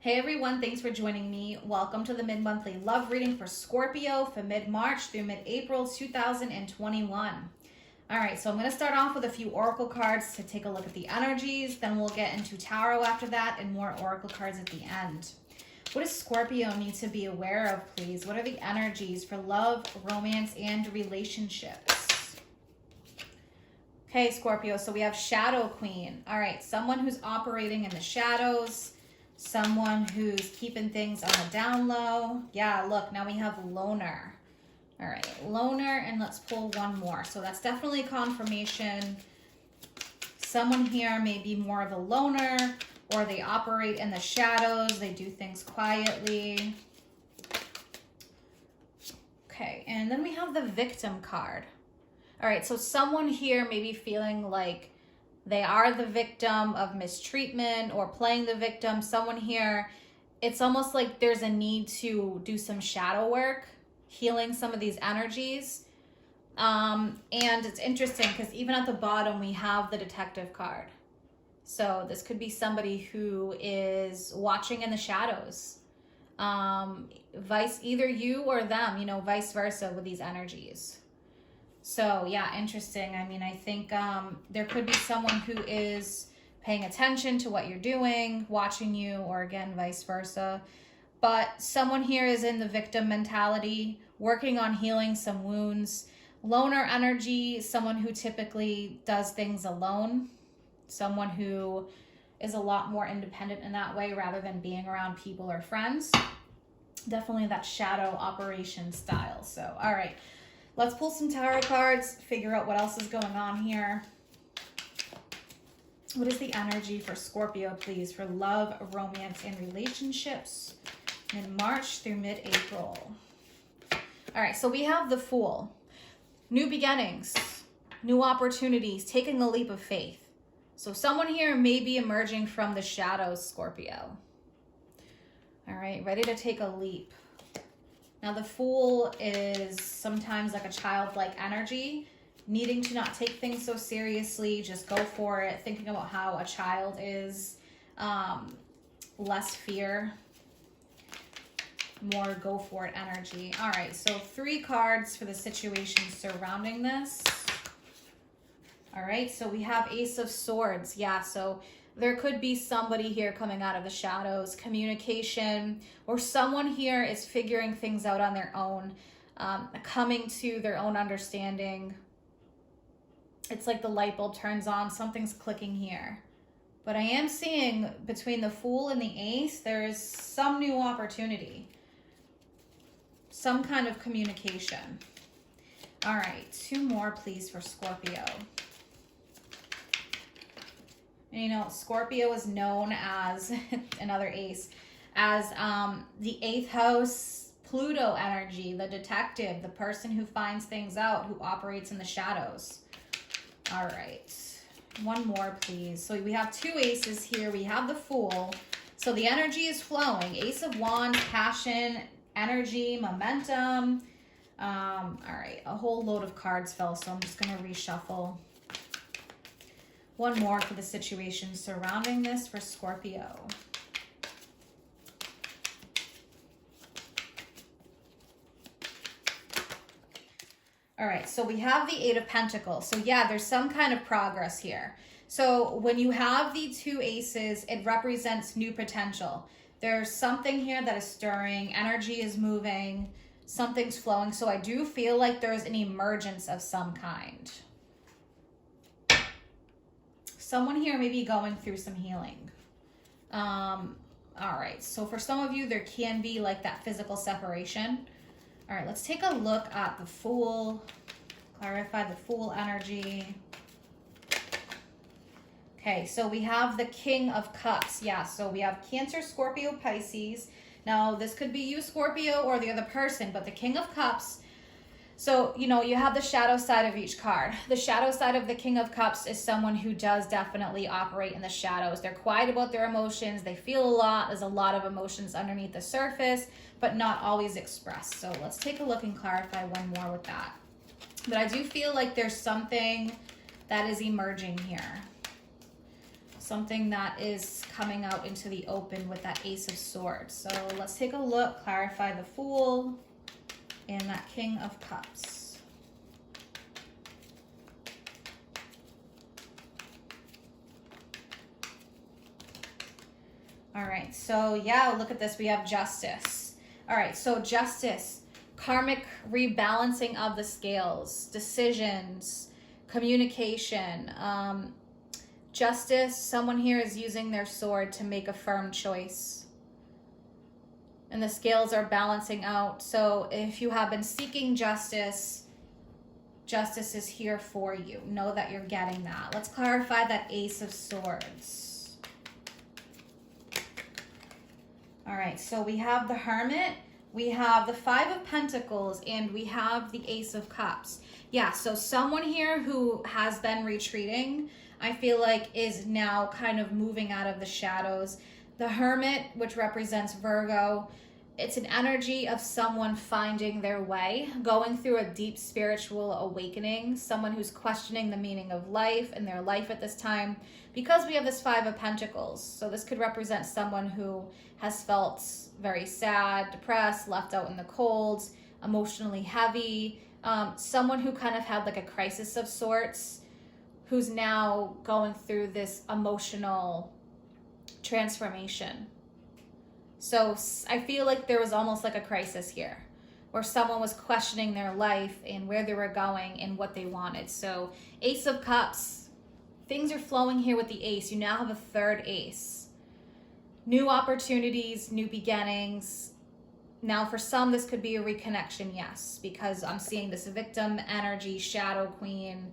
Hey everyone, thanks for joining me. Welcome to the mid-monthly love reading for Scorpio for mid-March through mid-April 2021. All right, so I'm going to start off with a few oracle cards to take a look at the energies. Then we'll get into tarot after that and more oracle cards at the end. What does Scorpio need to be aware of, please? What are the energies for love, romance, and relationships? Okay, Scorpio, so we have Shadow Queen. All right, someone who's operating in the shadows. Someone who's keeping things on the down low. Yeah, look, now we have loner. All right, loner, and let's pull one more. So that's definitely confirmation. Someone here may be more of a loner, or they operate in the shadows. They do things quietly. Okay, and then we have the victim card. All right, so someone here may be feeling like they are the victim of mistreatment or playing the victim. Someone here, it's almost like there's a need to do some shadow work, healing some of these energies. And it's interesting because even at the bottom, we have the detective card. So this could be somebody who is watching in the shadows. Either you or them, vice versa with these energies. So yeah, interesting. I mean, I think there could be someone who is paying attention to what you're doing, watching you, or again, vice versa. But someone here is in the victim mentality, working on healing some wounds. Loner energy, someone who typically does things alone. Someone who is a lot more independent in that way rather than being around people or friends. Definitely that shadow operation style. So, all right. Let's pull some tarot cards, figure out what else is going on here. What is the energy for Scorpio, please, for love, romance, and relationships mid-March through mid-April? All right, so we have the Fool. New beginnings, new opportunities, taking a leap of faith. So someone here may be emerging from the shadows, Scorpio. All right, ready to take a leap. Now, the Fool is sometimes like a childlike energy, needing to not take things so seriously, just go for it, thinking about how a child is, less fear, more go for it energy. All right, so 3 cards for the situation surrounding this. All right, so we have Ace of Swords. Yeah, so there could be somebody here coming out of the shadows, communication, or someone here is figuring things out on their own, coming to their own understanding. It's like the light bulb turns on, something's clicking here. But I am seeing between the Fool and the Ace, there is some new opportunity, some kind of communication. All right, 2 more, please, for Scorpio. And Scorpio is known as, another ace, as the 8th house Pluto energy, the detective, the person who finds things out, who operates in the shadows. All right, 1 more, please. So we have 2 aces here. We have the Fool. So the energy is flowing. Ace of Wands, passion, energy, momentum. All right, a whole load of cards fell, so I'm just going to reshuffle. 1 more for the situation surrounding this for Scorpio. All right, so we have the 8 of Pentacles. So yeah, there's some kind of progress here. So when you have the 2 aces, it represents new potential. There's something here that is stirring, energy is moving, something's flowing. So I do feel like there's an emergence of some kind. Someone here may be going through some healing. All right, so for some of you, there can be like that physical separation. All right, let's take a look at the Fool, clarify the Fool energy. Okay, so we have the King of Cups. Yeah, so we have Cancer, Scorpio, Pisces. Now, this could be you, Scorpio, or the other person, but the King of Cups. So, you have the shadow side of each card. The shadow side of the King of Cups is someone who does definitely operate in the shadows. They're quiet about their emotions. They feel a lot. There's a lot of emotions underneath the surface, but not always expressed. So let's take a look and clarify 1 more with that. But I do feel like there's something that is emerging here. something that is coming out into the open with that Ace of Swords. So let's take a look, clarify the Fool and that King of Cups. All right, so yeah, look at this. We have Justice. All right, so Justice, karmic rebalancing of the scales, decisions, communication. Justice, someone here is using their sword to make a firm choice. And the scales are balancing out. So if you have been seeking justice, justice is here for you. Know that you're getting that. Let's clarify that Ace of Swords. All right, so we have the Hermit, we have the Five of Pentacles, and we have the Ace of Cups. Yeah, so someone here who has been retreating, I feel like is now kind of moving out of the shadows. The Hermit, which represents Virgo, it's an energy of someone finding their way, going through a deep spiritual awakening, someone who's questioning the meaning of life and their life at this time, because we have this Five of Pentacles. So this could represent someone who has felt very sad, depressed, left out in the cold, emotionally heavy, someone who kind of had like a crisis of sorts, who's now going through this emotional transformation. So I feel like there was almost like a crisis here where someone was questioning their life and where they were going and what they wanted. So Ace of Cups, things are flowing here with the Ace. You now have a third Ace. New opportunities, new beginnings. Now for some, this could be a reconnection, yes, because I'm seeing this victim energy, Shadow Queen.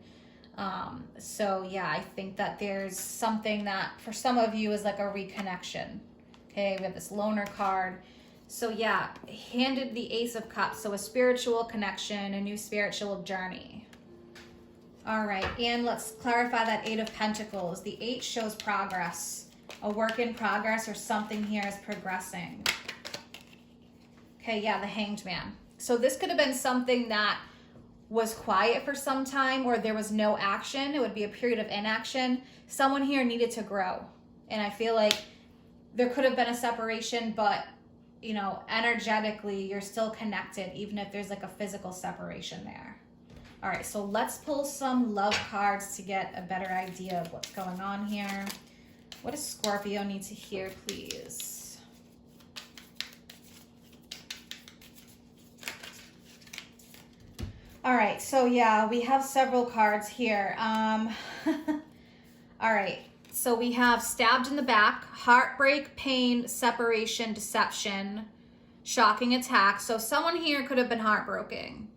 So yeah, I think that there's something that for some of you is like a reconnection. Okay, we have this Loner card. So yeah, handed the Ace of Cups. So a spiritual connection, a new spiritual journey. All right, and let's clarify that Eight of Pentacles. The 8 shows progress, a work in progress, or something here is progressing. Okay, yeah, the Hanged Man. So this could have been something that was quiet for some time, or there was no action. It would be a period of inaction. Someone here needed to grow. And I feel like there could have been a separation, but you know, energetically, you're still connected, even if there's like a physical separation there. All right, so let's pull some love cards to get a better idea of what's going on here. What does Scorpio need to hear, please? All right, so yeah, we have several cards here. All right, so we have stabbed in the back, heartbreak, pain, separation, deception, shocking attack. So someone here could have been heartbroken.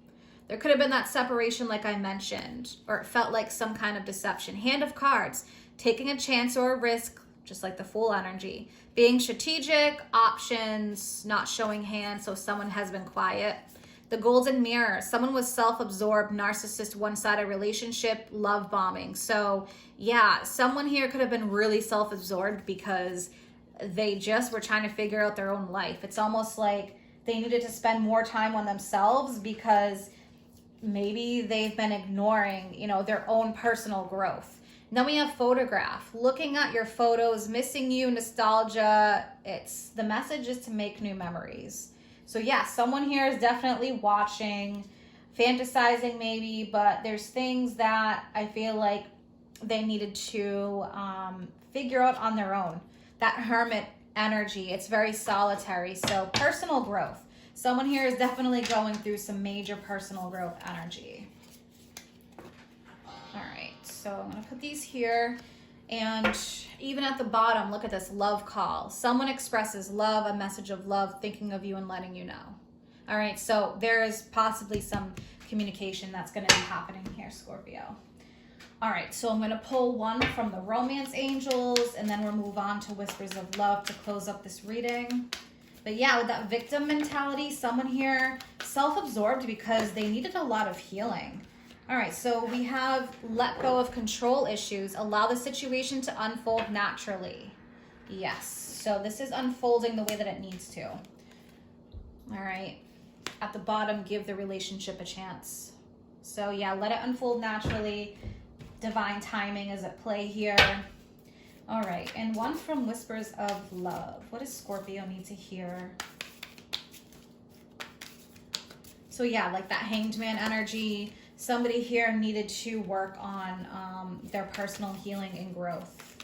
There could have been that separation like I mentioned, or it felt like some kind of deception. Hand of Cards, taking a chance or a risk, just like the Fool energy. Being strategic, options, not showing hands, so someone has been quiet. The Golden Mirror, someone was self-absorbed, narcissist, one-sided relationship, love bombing. So yeah, someone here could have been really self-absorbed because they just were trying to figure out their own life. It's almost like they needed to spend more time on themselves because maybe they've been ignoring, you know, their own personal growth. And then we have Photograph, looking at your photos, missing you, nostalgia. It's the message is to make new memories. So yeah, someone here is definitely watching, fantasizing maybe, but there's things that I feel like they needed to figure out on their own. That Hermit energy, it's very solitary. So personal growth. Someone here is definitely going through some major personal growth energy. All right, so I'm gonna put these here. And even at the bottom, look at this, love call. Someone expresses love, a message of love, thinking of you and letting you know. All right, so there is possibly some communication that's going to be happening here, Scorpio. All right, so I'm going to pull one from the Romance Angels, and then we'll move on to Whispers of Love to close up this reading. But yeah, with that victim mentality, someone here self-absorbed because they needed a lot of healing. All right, so we have let go of control issues, allow the situation to unfold naturally. Yes, so this is unfolding the way that it needs to. All right, at the bottom, give the relationship a chance. So yeah, let it unfold naturally. Divine timing is at play here. All right, and one from Whispers of Love. What does Scorpio need to hear? So yeah, like that Hanged Man energy. Somebody here needed to work on their personal healing and growth.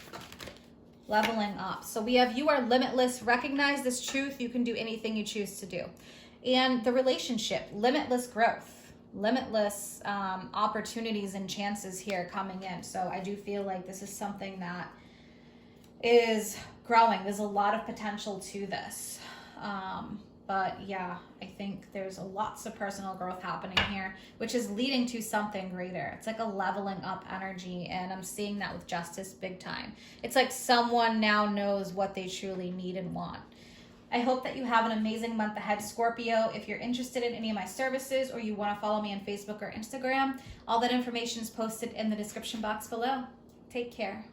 Leveling up. So we have, you are limitless. Recognize this truth. You can do anything you choose to do. And the relationship, limitless growth. Limitless opportunities and chances here coming in. So I do feel like this is something that is growing. There's a lot of potential to this. But yeah, I think there's lots of personal growth happening here, which is leading to something greater. It's like a leveling up energy, and I'm seeing that with justice big time. It's like someone now knows what they truly need and want. I hope that you have an amazing month ahead, Scorpio. If you're interested in any of my services or you want to follow me on Facebook or Instagram, all that information is posted in the description box below. Take care.